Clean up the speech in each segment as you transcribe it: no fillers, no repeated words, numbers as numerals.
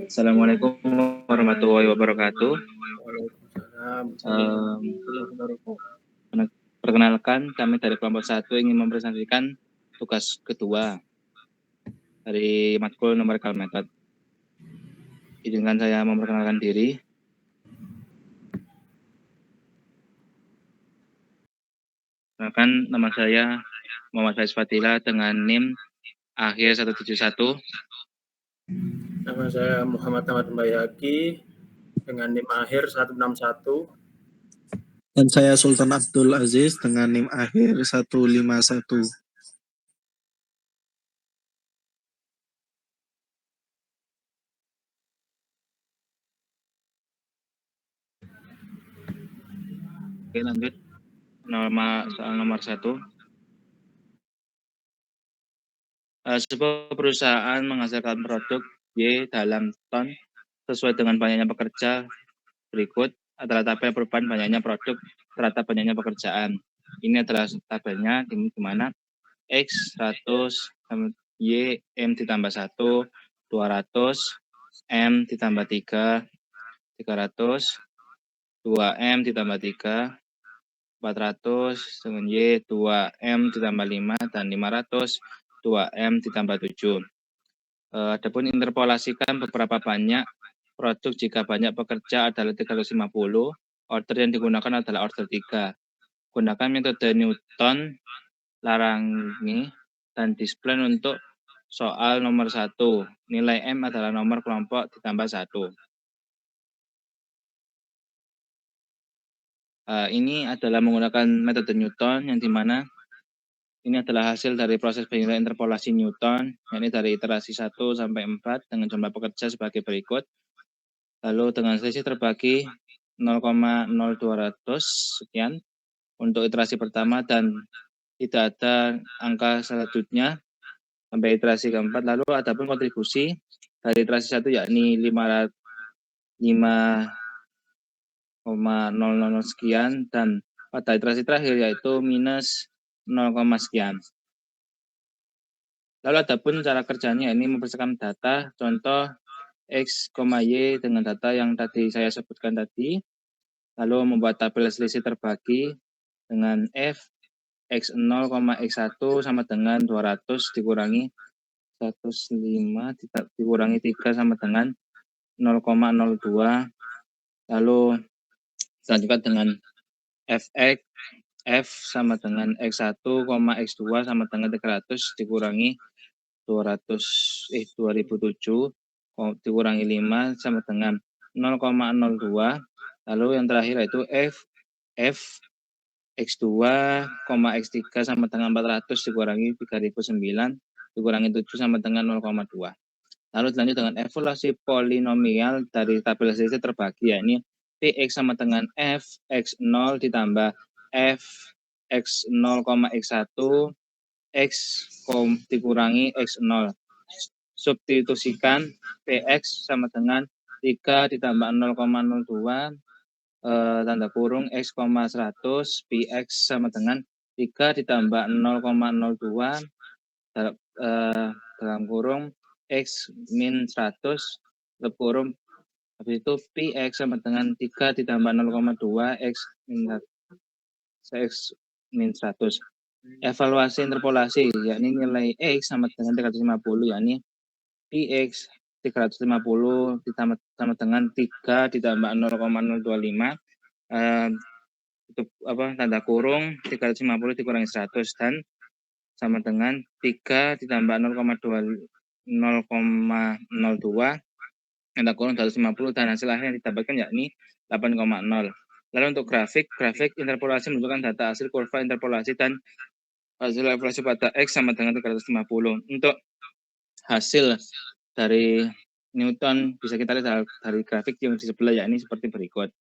Assalamualaikum warahmatullahi wabarakatuh. Waalaikumsalam. Perkenalkan, kami dari kelompok 1 ingin mempresentasikan tugas kedua dari matkul numerical method. Izinkan saya memperkenalkan diri. Perkenalkan, nama saya Muhammad Faiz Fadila dengan NIM akhir 171. Nama saya Muhammad Ahmad Mbayaki dengan NIM akhir 161. Dan saya Sultan Abdul Aziz dengan NIM akhir 151. Oke, lanjut. Soal nomor 1. Sebuah perusahaan menghasilkan produk Y dalam ton sesuai dengan banyaknya pekerja berikut adalah tabel perubahan banyaknya produk terhadap banyaknya pekerjaan. Ini adalah tabelnya di mana X 100, Y M ditambah 1, 200, M ditambah 3, 300, 2M ditambah 3, 400, dengan Y 2M ditambah 5, dan 500, 2M ditambah 7. Adapun interpolasikan beberapa banyak produk jika banyak pekerja adalah 350, order yang digunakan adalah order 3. Gunakan metode Newton, Larangi, dan Display untuk soal nomor 1. Nilai M adalah nomor kelompok ditambah 1. Ini adalah menggunakan metode Newton, yang dimana ini adalah hasil dari proses penilaian interpolasi Newton, yakni dari iterasi 1 sampai 4 dengan jumlah pekerja sebagai berikut. Lalu dengan selisih terbagi 0,0200 sekian untuk iterasi pertama dan tidak ada angka selanjutnya sampai iterasi keempat. Lalu ada pun kontribusi dari iterasi 1 yakni 5,000 sekian, dan pada iterasi terakhir yaitu minus 0, sekian. Lalu ada pun cara kerjanya, ini mempersiapkan data contoh X, Y dengan data yang tadi saya sebutkan tadi, lalu membuat tabel selisih terbagi dengan F X0, X1 sama dengan 200 dikurangi 105 dikurangi 3 sama dengan 0,02, lalu selanjutnya dengan Fx F sama dengan X1, X2 sama dengan 300 dikurangi 2007 dikurangi 5 sama dengan 0,02. Lalu yang terakhir yaitu F X2, X3 sama dengan 400 dikurangi 3009 dikurangi 7 sama dengan 0,2. Lalu lanjut dengan evaluasi polinomial dari tabel selisih terbagi, yakni Px sama dengan F X0 ditambah F X0, X1 X dikurangi X0. Substitusikan Px sama dengan 3 ditambah 0,02 tanda kurung X, 100 Px sama dengan 3 ditambah 0,02 dalam kurung X min 100 tutup kurung, habis itu Px sama dengan 3 ditambah 0,2 X min 100. Evaluasi interpolasi, yakni nilai X sama dengan 350, yakni Px 350 ditambah sama dengan 3 ditambah 0,025 tanda kurung 350 dikurangi 100 dan sama dengan 3 ditambah 0,02 tanda kurung 250 dan hasil akhir yang ditambahkan yakni 8,0. Lalu untuk grafik interpolasi menunjukkan data hasil kurva interpolasi dan hasil evaluasi pada X sama dengan 350. Untuk hasil dari Newton bisa kita lihat dari grafik yang di sebelah, yakni seperti berikut.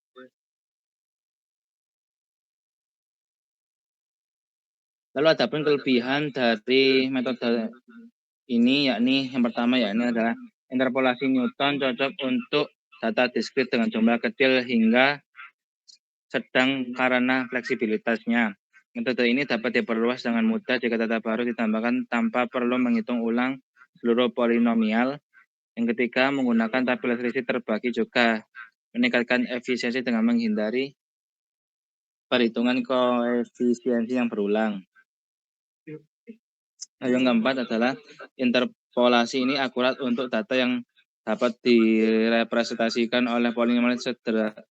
Lalu ada pun kelebihan dari metode ini, yakni yang pertama yakni adalah interpolasi Newton cocok untuk data diskrit dengan jumlah kecil hingga sedang karena fleksibilitasnya. Metode ini dapat diperluas dengan mudah jika data baru ditambahkan tanpa perlu menghitung ulang seluruh polinomial. Yang ketiga, menggunakan tabel selisih terbagi juga meningkatkan efisiensi dengan menghindari perhitungan koefisiensi yang berulang. Nah, yang keempat adalah interpolasi ini akurat untuk data yang dapat direpresentasikan oleh polinomial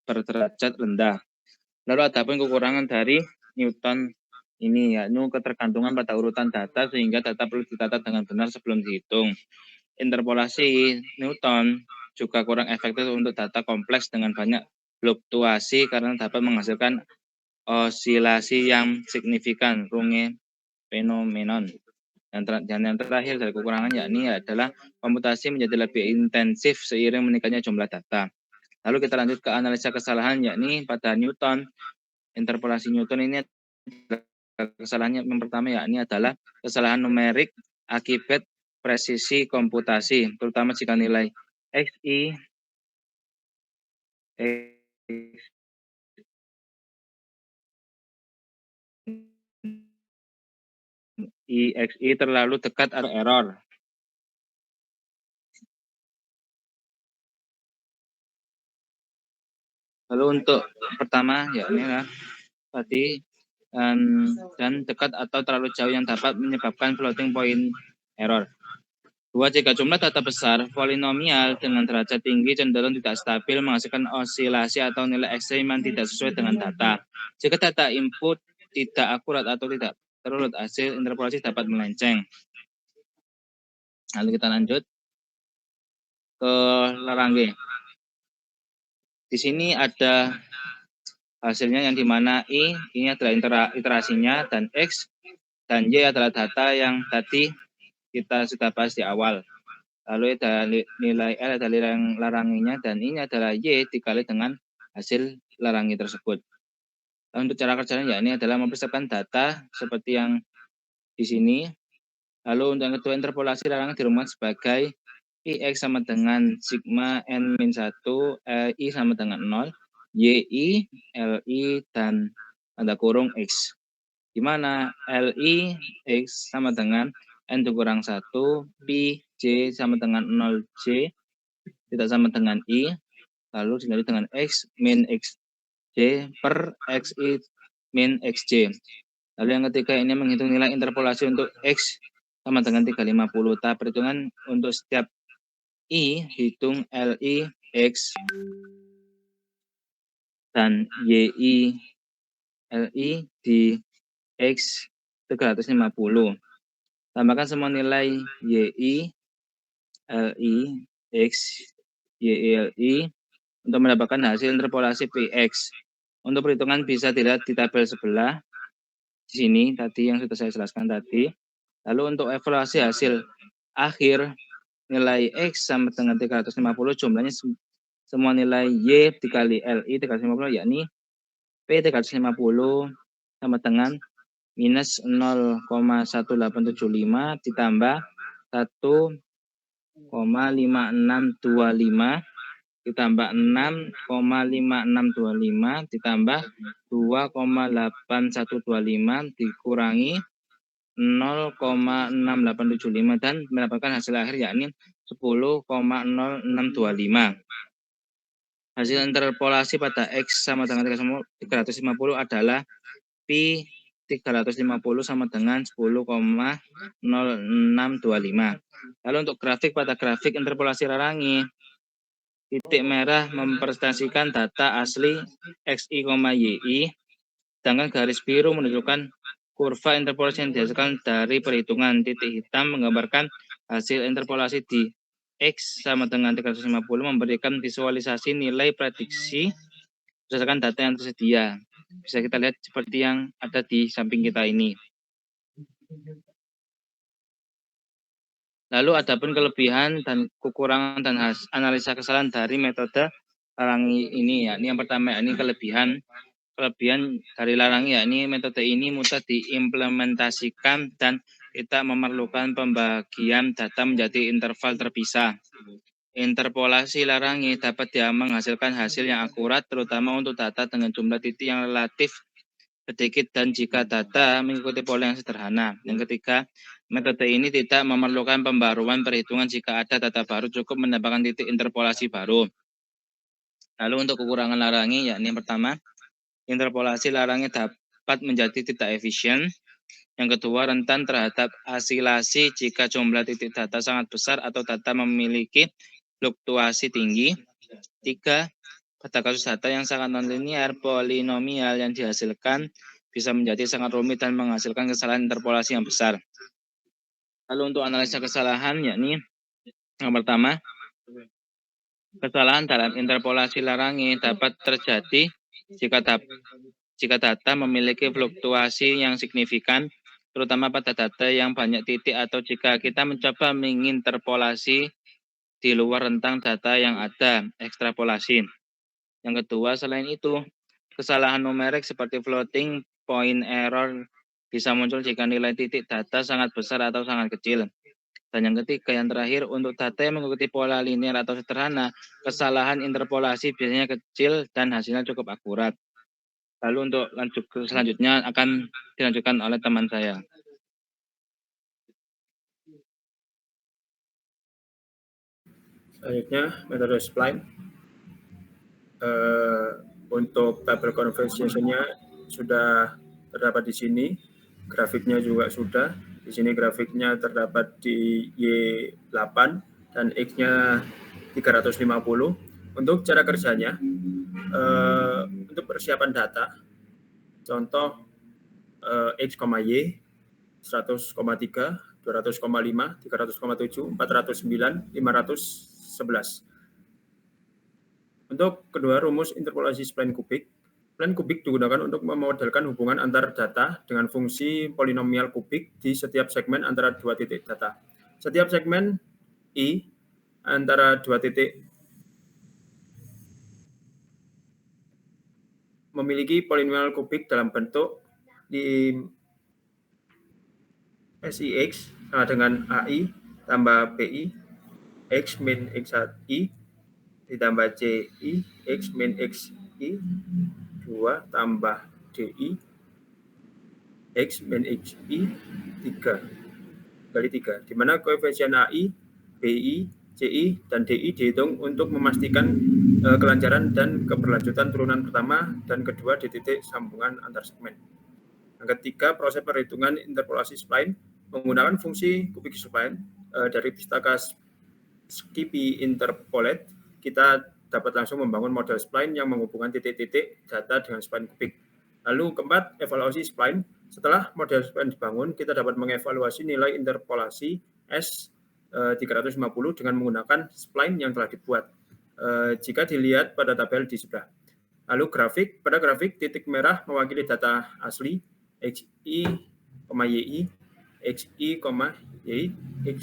berderajat rendah. Lalu ada pun kekurangan dari Newton ini, yakni ketergantungan pada urutan data sehingga data perlu ditata dengan benar sebelum dihitung. Interpolasi Newton juga kurang efektif untuk data kompleks dengan banyak fluktuasi karena dapat menghasilkan osilasi yang signifikan, Runge phenomenon. Dan yang terakhir dari kekurangan yakni adalah komputasi menjadi lebih intensif seiring meningkatnya jumlah data. Lalu kita lanjut ke analisa kesalahan, yakni pada Newton. Interpolasi Newton ini kesalahannya yang pertama yakni adalah kesalahan numerik akibat presisi komputasi, terutama jika nilai XI IXI terlalu dekat atau error. Lalu untuk pertama yakni tadi dan dekat atau terlalu jauh yang dapat menyebabkan floating point error. Dua, jika jumlah data besar, polinomial dengan derajat tinggi cenderung tidak stabil, menghasilkan osilasi atau nilai ekstrim yang tidak sesuai dengan data. Jika data input tidak akurat atau tidak terurut, hasil interpolasi dapat melenceng. Lalu kita lanjut ke Larange. Di sini ada hasilnya yang dimana I ini adalah iterasinya, dan X dan Y adalah data yang tadi kita sudah bahas di awal. Lalu ada nilai L adalah laranginya, dan ini adalah Y dikali dengan hasil larangi tersebut. Lalu untuk cara kerjanya ya ini adalah mempersiapkan data seperti yang di sini. Lalu untuk yang kedua, interpolasi larangan dirumuskan sebagai IX sama dengan sigma N-1, I sama dengan 0, YI, LI, dan tanda kurung X. Di mana LI X sama dengan N dikurang 1, Pi J sama dengan 0J, tidak sama dengan I, lalu diganti dengan X min XJ per XI min XJ. Lalu yang ketiga ini menghitung nilai interpolasi untuk X sama dengan 350. Tahap perhitungan untuk setiap I, hitung LI X dan YI LI di X 350. Tambahkan semua nilai YI, LI, X, YI, LI untuk mendapatkan hasil interpolasi PX. Untuk perhitungan bisa dilihat di tabel sebelah di sini tadi yang sudah saya jelaskan tadi. Lalu untuk evaluasi hasil akhir nilai X sama dengan 350, jumlahnya semua nilai Y dikali LI 350 yakni P 350 sama dengan minus 0,1875 ditambah 1,5625 ditambah 6,5625 ditambah 2,8125 dikurangi 0,6875 dan mendapatkan hasil akhir yakni 10,0625. Hasil interpolasi pada X sama dengan 350 adalah Pi 350 sama dengan 10,0625. Lalu untuk grafik, pada grafik interpolasi larangi, titik merah mempresentasikan data asli XI, YI, sedangkan garis biru menunjukkan kurva interpolasi yang dihasilkan dari perhitungan. Titik hitam menggambarkan hasil interpolasi di X sama dengan 350, memberikan visualisasi nilai prediksi berdasarkan data yang tersedia. Bisa kita lihat seperti yang ada di samping kita ini. Lalu ada pun kelebihan dan kekurangan dan analisa kesalahan dari metode larangi ini, yakni yang pertama yakni kelebihan dari larangi yakni metode ini mudah diimplementasikan dan tidak memerlukan pembagian data menjadi interval terpisah. Interpolasi larangi dapat menghasilkan hasil yang akurat terutama untuk data dengan jumlah titik yang relatif sedikit dan jika data mengikuti pola yang sederhana. Yang ketiga, metode ini tidak memerlukan pembaruan perhitungan jika ada data baru, cukup menambahkan titik interpolasi baru. Lalu untuk kekurangan Larangi, yakni yang pertama, interpolasi Larangi dapat menjadi tidak efisien. Yang kedua, rentan terhadap asilasi jika jumlah titik data sangat besar atau data memiliki fluktuasi tinggi. Tiga, pada kasus data yang sangat nonlinear, polinomial yang dihasilkan bisa menjadi sangat rumit dan menghasilkan kesalahan interpolasi yang besar. Lalu untuk analisa kesalahan, yakni yang pertama, kesalahan dalam interpolasi Larangi dapat terjadi jika data memiliki fluktuasi yang signifikan, terutama pada data yang banyak titik atau jika kita mencoba menginterpolasi di luar rentang data yang ada, ekstrapolasi. Yang kedua, selain itu, kesalahan numerik seperti floating point error bisa muncul jika nilai titik data sangat besar atau sangat kecil. Dan yang ketiga, yang terakhir, untuk data yang mengikuti pola linear atau sederhana, kesalahan interpolasi biasanya kecil dan hasilnya cukup akurat. Lalu untuk selanjutnya akan dilanjutkan oleh teman saya. Selanjutnya metode spline. Untuk tabel conversion-nya sudah terdapat di sini, grafiknya juga sudah. Di sini grafiknya terdapat di Y8 dan X-nya 350. Untuk cara kerjanya, untuk persiapan data, contoh X, Y, 100,3, 200,5, 300,7, 409, 511. Untuk kedua, rumus interpolasi spline kubik. Spline kubik digunakan untuk memodelkan hubungan antar data dengan fungsi polinomial kubik di setiap segmen antara dua titik data. Setiap segmen I antara dua titik memiliki polinomial kubik dalam bentuk di SIX sama dengan AI tambah PI X min X1I ditambah CI X min XI 2 tambah DI X min XI 3 kali 3, di mana koefisien AI, BI, CI, dan DI dihitung untuk memastikan kelancaran dan keberlanjutan turunan pertama dan kedua di titik sambungan antar segmen. Yang ketiga, proses perhitungan interpolasi spline menggunakan fungsi kubik spline dari pustaka Skippy Interpolate. Kita dapat langsung membangun model spline yang menghubungkan titik-titik data dengan spline kubik. Lalu keempat, evaluasi spline. Setelah model spline dibangun, kita dapat mengevaluasi nilai interpolasi S350 dengan menggunakan spline yang telah dibuat. Jika dilihat pada tabel di sebelah. Lalu grafik, pada grafik titik merah mewakili data asli XI, YI, XI, YI, X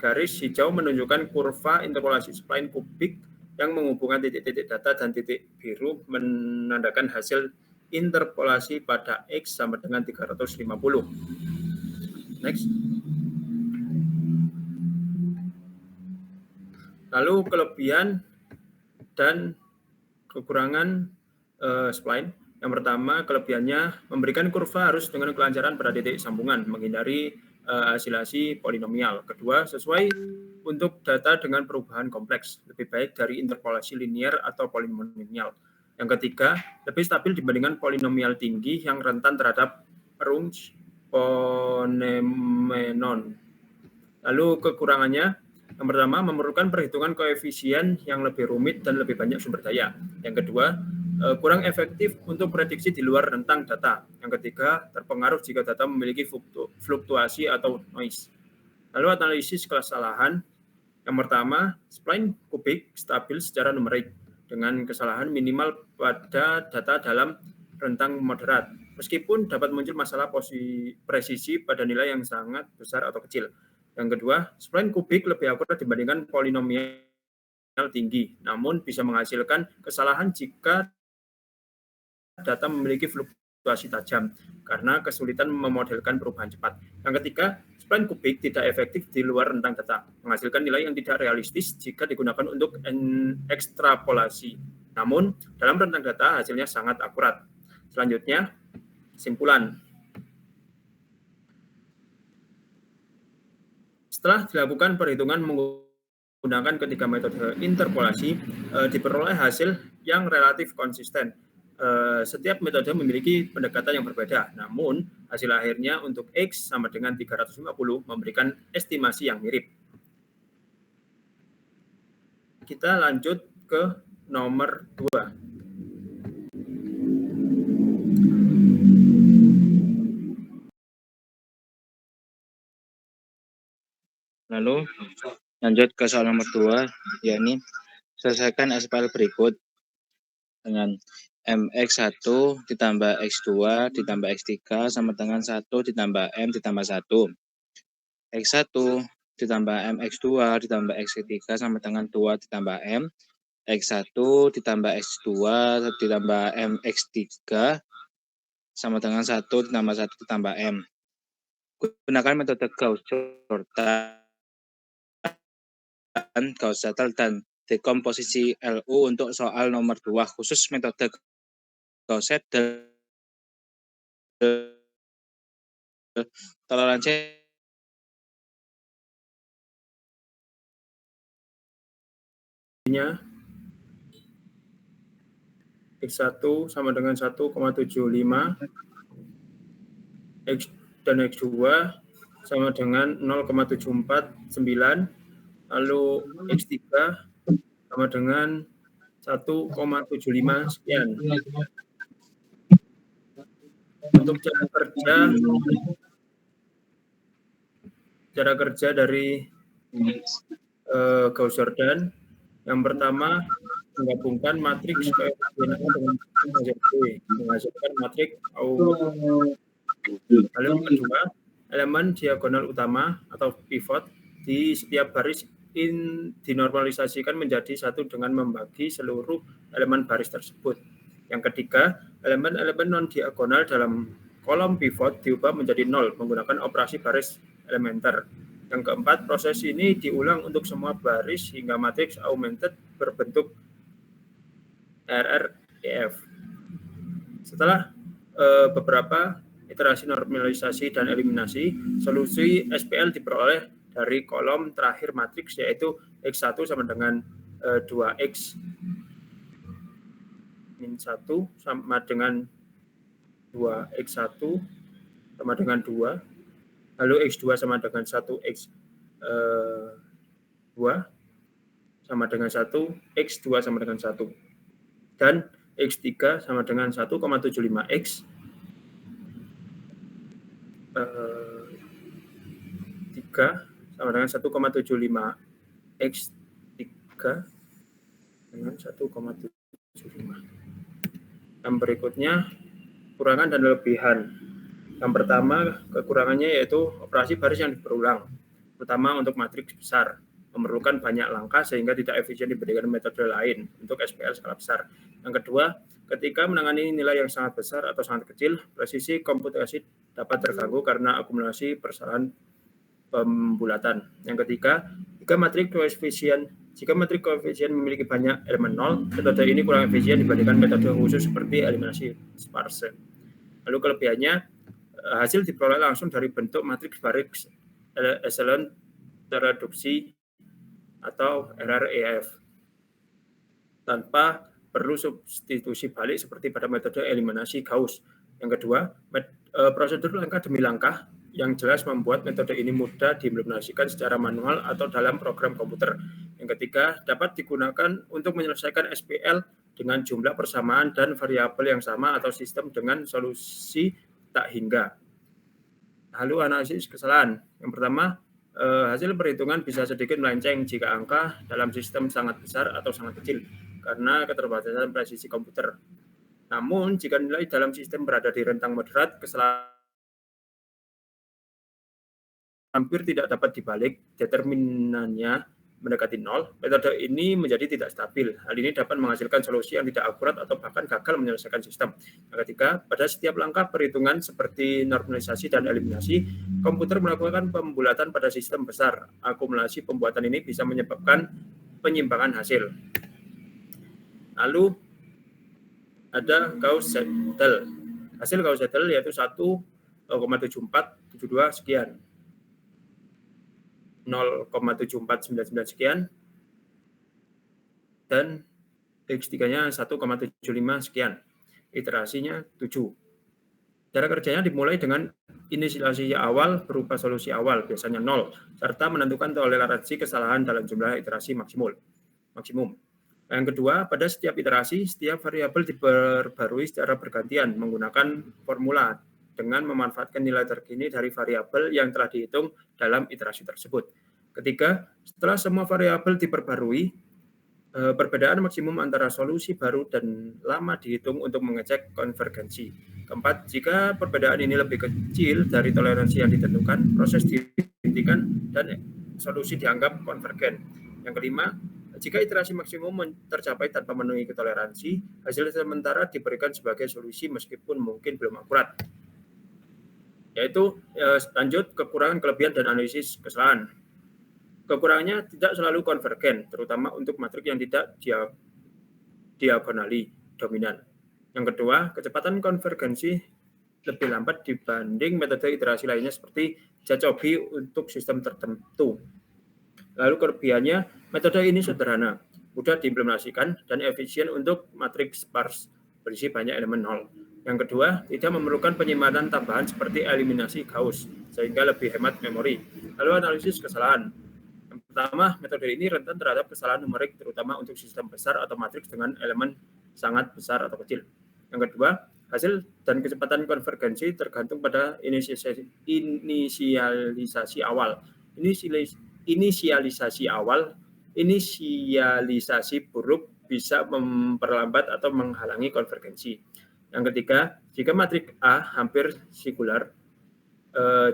garis hijau menunjukkan kurva interpolasi spline kubik yang menghubungkan titik-titik data dan titik biru menandakan hasil interpolasi pada X sama dengan 350. Next. Lalu kelebihan dan kekurangan spline. Yang pertama, kelebihannya memberikan kurva arus dengan kelancaran pada titik sambungan, menghindari asilasi polinomial. Kedua, sesuai untuk data dengan perubahan kompleks, lebih baik dari interpolasi linear atau polinomial. Yang ketiga, lebih stabil dibandingkan polinomial tinggi yang rentan terhadap Runge phenomenon. Lalu kekurangannya, yang pertama, memerlukan perhitungan koefisien yang lebih rumit dan lebih banyak sumber daya. Yang kedua, kurang efektif untuk prediksi di luar rentang data. Yang ketiga, terpengaruh jika data memiliki fluktuasi atau noise. Lalu analisis kesalahan. Yang pertama, spline kubik stabil secara numerik dengan kesalahan minimal pada data dalam rentang moderat. Meskipun dapat muncul masalah presisi pada nilai yang sangat besar atau kecil. Yang kedua, spline kubik lebih akurat dibandingkan polinomial tinggi, namun bisa menghasilkan kesalahan jika data memiliki fluktuasi tajam karena kesulitan memodelkan perubahan cepat. Yang ketiga, spline kubik tidak efektif di luar rentang data, menghasilkan nilai yang tidak realistis jika digunakan untuk ekstrapolasi. Namun, dalam rentang data hasilnya sangat akurat. Selanjutnya, Kesimpulan. Setelah dilakukan perhitungan menggunakan ketiga metode interpolasi, diperoleh hasil yang relatif konsisten. Setiap metode memiliki pendekatan yang berbeda, namun hasil akhirnya untuk X sama dengan 350 memberikan estimasi yang mirip. Kita lanjut ke nomor 2. Lalu lanjut ke soal nomor 2, yakni selesaikan SPL berikut dengan MX1 ditambah X2 ditambah X3 sama dengan 1 ditambah M ditambah 1. X1 ditambah MX2 ditambah X3 sama dengan 2 ditambah M. X1 ditambah X2 ditambah MX3 sama dengan 1 ditambah 1 ditambah M. Gunakan metode Gauss-Jordan, Gauss-Seidel, dan dekomposisi LU untuk soal nomor 2. Khusus metode Gauss-Seidel, toleransi X1 sama dengan 1,75, X dan X2 sama dengan 0,749, lalu X3 sama dengan 1,75 sekian. Untuk cara kerja dari Gauss-Jordan, yang pertama menggabungkan matriks koefisien A dengan menghasilkan matriks AU. Lalu yang kedua, elemen diagonal utama atau pivot di setiap baris dinormalisasikan menjadi satu dengan membagi seluruh elemen baris tersebut. Yang ketiga, elemen-elemen non-diagonal dalam kolom pivot diubah menjadi 0 menggunakan operasi baris elementer. Yang keempat, proses ini diulang untuk semua baris hingga matriks augmented berbentuk RREF. Setelah beberapa iterasi normalisasi dan eliminasi, solusi SPL diperoleh dari kolom terakhir matriks, yaitu X1 sama dengan 2X min 1 sama dengan 2X1 sama dengan 2, lalu X2 sama dengan 1X 2 sama dengan 1, X2 sama dengan 1, dan X3 sama dengan 1,75X 3 sama dengan 1,75 X3 dengan 1,75. Yang berikutnya, kekurangan dan kelebihan. Yang pertama, kekurangannya yaitu operasi baris yang berulang, terutama untuk matriks besar, memerlukan banyak langkah sehingga tidak efisien dibandingkan metode lain untuk SPL skala besar. Yang kedua, ketika menangani nilai yang sangat besar atau sangat kecil, presisi komputasi dapat terganggu karena akumulasi persalahan pembulatan. Yang ketiga, jika matriks koefisien memiliki banyak elemen nol, metode ini kurang efisien dibandingkan metode khusus seperti eliminasi sparse. Lalu kelebihannya, hasil diperoleh langsung dari bentuk matriks baris echelon tereduksi atau RREF tanpa perlu substitusi balik seperti pada metode eliminasi Gauss. Yang kedua, prosedur langkah demi langkah yang jelas membuat metode ini mudah diimplementasikan secara manual atau dalam program komputer. Yang ketiga, dapat digunakan untuk menyelesaikan SPL dengan jumlah persamaan dan variabel yang sama atau sistem dengan solusi tak hingga. Lalu analisis kesalahan. Yang pertama, hasil perhitungan bisa sedikit melenceng jika angka dalam sistem sangat besar atau sangat kecil karena keterbatasan presisi komputer. Namun, jika nilai dalam sistem berada di rentang moderat, kesalahan hampir tidak dapat dibalik, determinannya mendekati nol, metode ini menjadi tidak stabil. Hal ini dapat menghasilkan solusi yang tidak akurat atau bahkan gagal menyelesaikan sistem. Yang ketiga, pada setiap langkah perhitungan seperti normalisasi dan eliminasi, komputer melakukan pembulatan pada sistem besar. Akumulasi pembuatan ini bisa menyebabkan penyimpangan hasil. Lalu ada Gauss-Seidel. Hasil Gauss Seidel yaitu 1,7472 sekian. 0,7499 sekian. Dan X3-nya 1,75 sekian. Iterasinya 7. Cara kerjanya dimulai dengan inisialisasi awal berupa solusi awal, biasanya 0, serta menentukan toleransi kesalahan dalam jumlah iterasi maksimum. Yang kedua, pada setiap iterasi, setiap variabel diperbarui secara bergantian menggunakan formula dengan memanfaatkan nilai terkini dari variabel yang telah dihitung dalam iterasi tersebut. Ketiga, setelah semua variabel diperbarui, perbedaan maksimum antara solusi baru dan lama dihitung untuk mengecek konvergensi. Keempat, jika perbedaan ini lebih kecil dari toleransi yang ditentukan, proses dihentikan dan solusi dianggap konvergen. Yang kelima, jika iterasi maksimum tercapai tanpa memenuhi toleransi, hasil sementara diberikan sebagai solusi meskipun mungkin belum akurat. Yaitu lanjut kekurangan, kelebihan, dan analisis kesalahan. Kekurangannya tidak selalu konvergen, terutama untuk matriks yang tidak diagonali dominan. Yang kedua, kecepatan konvergensi lebih lambat dibanding metode iterasi lainnya seperti Jacobi untuk sistem tertentu. Lalu kelebihannya, metode ini sederhana, mudah diimplementasikan, dan efisien untuk matriks sparse berisi banyak elemen nol. Yang kedua, tidak memerlukan penyimpanan tambahan seperti eliminasi Gauss, sehingga lebih hemat memori. Lalu analisis kesalahan. Yang pertama, metode ini rentan terhadap kesalahan numerik, terutama untuk sistem besar atau matriks dengan elemen sangat besar atau kecil. Yang kedua, hasil dan kecepatan konvergensi tergantung pada inisialisasi awal. Inisialisasi buruk bisa memperlambat atau menghalangi konvergensi. Yang ketiga, jika matriks A hampir sikular,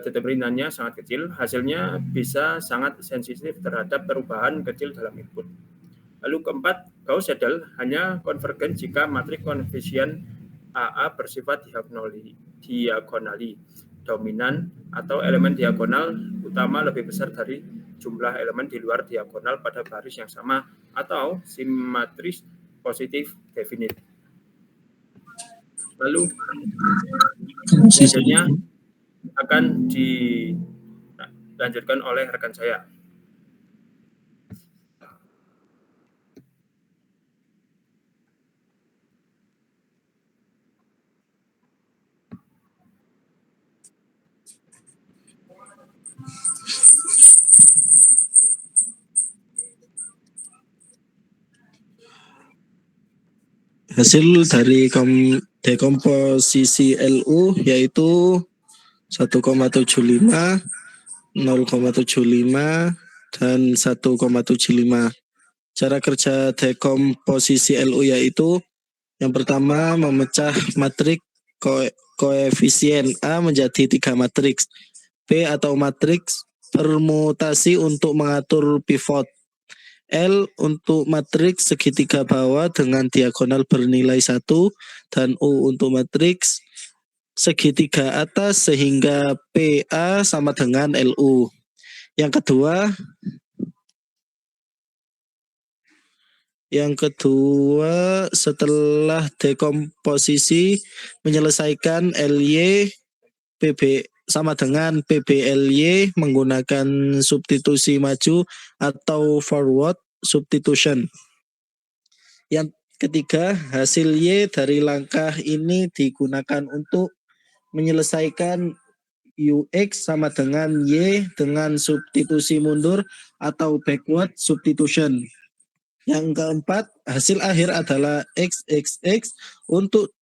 determinannya sangat kecil, hasilnya bisa sangat sensitif terhadap perubahan kecil dalam input. Lalu keempat, Gauss Seidel hanya konvergen jika matriks koefisien AA bersifat diagonali dominan atau elemen diagonal utama lebih besar dari jumlah elemen di luar diagonal pada baris yang sama atau simetris positif definite. Lalu selanjutnya akan dilanjutkan oleh rekan saya. Hasil dari dekomposisi LU yaitu 1,75, 0,75, dan 1,75. Cara kerja dekomposisi LU yaitu yang pertama memecah matriks koefisien A menjadi 3 matriks. P atau matriks permutasi untuk mengatur pivot. L untuk matriks segitiga bawah dengan diagonal bernilai 1 dan U untuk matriks segitiga atas sehingga PA sama dengan LU. Yang kedua setelah dekomposisi menyelesaikan LY PB sama dengan PBLY menggunakan substitusi maju atau forward substitution. Yang ketiga, hasil Y dari langkah ini digunakan untuk menyelesaikan UX sama dengan Y dengan substitusi mundur atau backward substitution. Yang keempat, hasil akhir adalah XXX untuk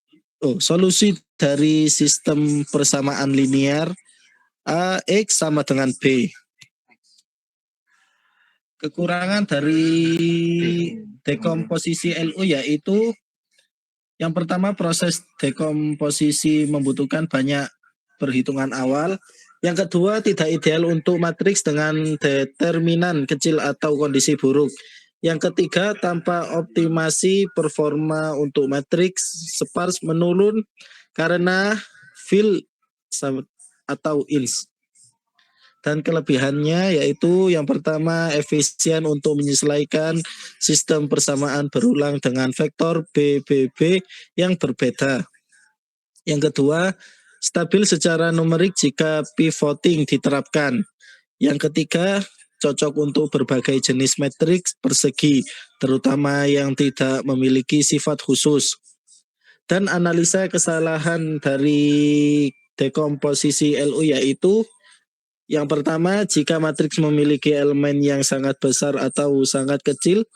solusi dari sistem persamaan linear AX sama dengan B. Kekurangan dari dekomposisi LU yaitu yang pertama proses dekomposisi membutuhkan banyak perhitungan awal. Yang kedua tidak ideal untuk matriks dengan determinan kecil atau kondisi buruk. Yang ketiga tanpa optimasi performa untuk matriks sparse menurun karena fill atau ins. Dan kelebihannya yaitu yang pertama efisien untuk menyesuaikan sistem persamaan berulang dengan vektor BBB yang berbeda. Yang kedua, stabil secara numerik jika pivoting diterapkan. Yang ketiga, cocok untuk berbagai jenis matriks persegi, terutama yang tidak memiliki sifat khusus. Dan analisa kesalahan dari dekomposisi LU yaitu yang pertama, jika matriks memiliki elemen yang sangat besar atau sangat kecil,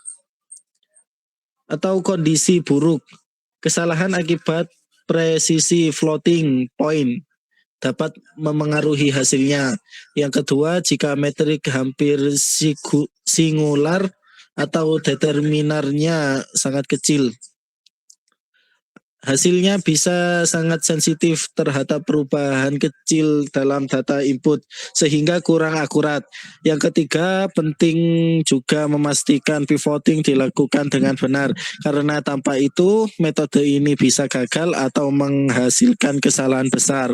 atau kondisi buruk, kesalahan akibat presisi floating point dapat memengaruhi hasilnya. Yang kedua, jika metrik hampir singular atau determinarnya sangat kecil, hasilnya bisa sangat sensitif terhadap perubahan kecil dalam data input sehingga kurang akurat. Yang ketiga, penting juga memastikan pivoting dilakukan dengan benar karena tanpa itu metode ini bisa gagal atau menghasilkan kesalahan besar.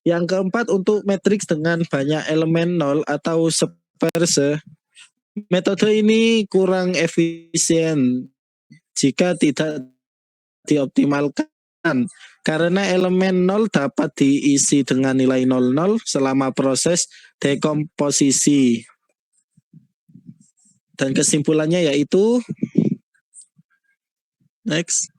Yang keempat, untuk matriks dengan banyak elemen nol atau sparse, metode ini kurang efisien jika tidak dioptimalkan karena elemen 0 dapat diisi dengan nilai 00 selama proses dekomposisi. Dan kesimpulannya yaitu next.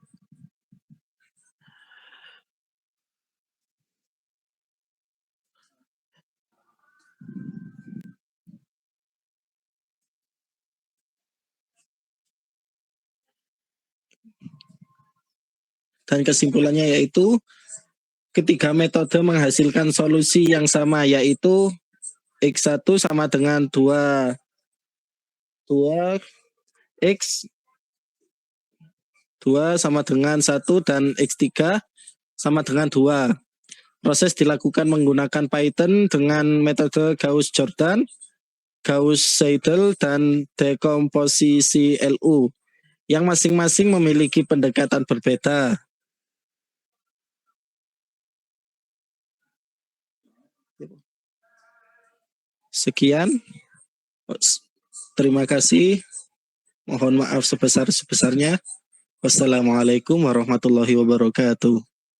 Dan kesimpulannya yaitu ketiga metode menghasilkan solusi yang sama yaitu X1 sama dengan 2 X 2 sama dengan 1 dan X3 sama dengan 2. Proses dilakukan menggunakan Python dengan metode Gauss-Jordan, Gauss-Seidel, dan dekomposisi LU yang masing-masing memiliki pendekatan berbeda. Sekian. Terima kasih. Mohon maaf sebesar-besarnya. Wassalamualaikum warahmatullahi wabarakatuh.